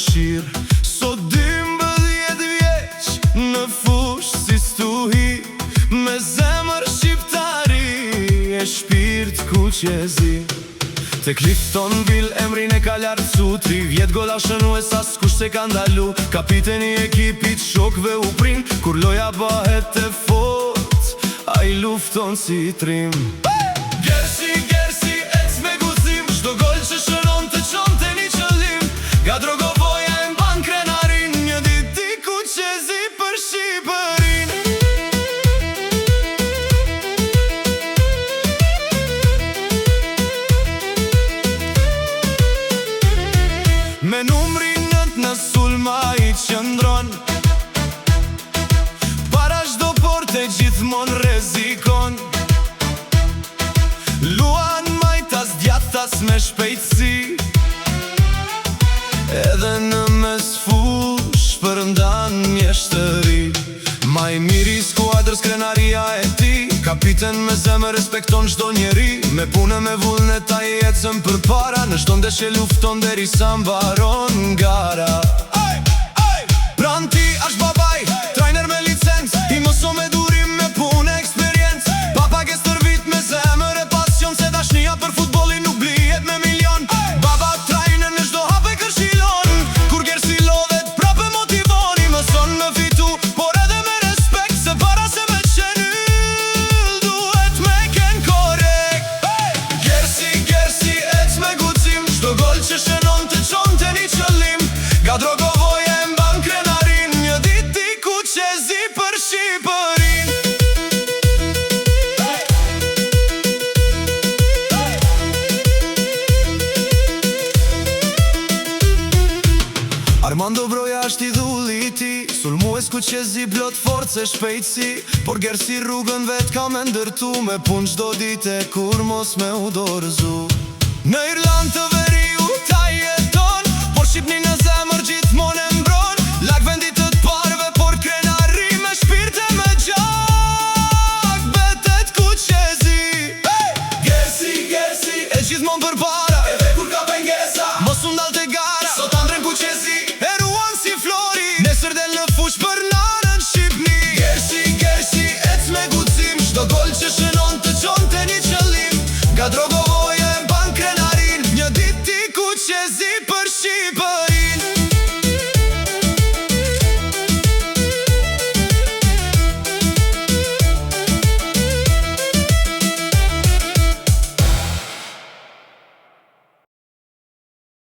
dëshirë. Sot 12 vjeç në fush si stuhi, me zemër shqiptari e shpirt kuqezi. Te Clifton Vil emrin e ka lartësu, 3 vjet gola shënu e sa s'kush se ka ndalu. Kapiteni ekipit shokve u prin, kur loja bahet e fort, a I lufton si trim. Gersi, gersi, ec me guzim, shdo gol që shënon të qonte një qëllim. Ga Drogovoja e mban krenarin, një dit ti kuqezi për Shqipërin. Me numri 9 në sulma I qëndron, para shdo porte gjithmon rezikon. Luan majtas djatas me shpejtësi, edhe në mes fush përndan mjeshtëri. Ma I miri skuadrës krenaria e ti, kapiten me zemë respekton çdo njeri. Me punë me vullnet a I ecën për para, në çdo ndeshje lufton deri sa mbaron gara. Pran ti ash babaj, trajner me licencë, I mëso me durim me punë e eksperiencë. Papa ke stërvit me zemër e pasion, se dashnia për futbolin nuk blihet me milion. Baba trajner në çdo hap e kërshilon, kur Gersi lodhet prapë motivon. I mëson me fitu, por edhe me respekt, se para se me qenyll duhet me ken korekt. Gersi, Gersi, ec me guxim, çdo gol që shënon të qonte një qëllim. Ga Drogovoja e mban krenarin, një dit ti kuqezi për Shqipërin. Armando Broja është idhulli ti, sulmues kuqezi plot forcë e shpejtësi. Por Gersi rrugën vet ka me ndërtu, me pun çdo dite kur mos me u dorëzu. Në Irland të Veriu ta jeton, por Shqipni në zemër gjithmon e mbron. Lag vendit të parve, por krenari me shpirte me gjak, betet kuqezi. Gersi, Gersi, e gjithmon për para, edhe kur ka pengesa, mos u ndal te gara. Sot andren kuqezi, e ruan si flori, nesër del në fush për nanën Shqipni. Gersi, Gersi, ec me guxim, çdo gol që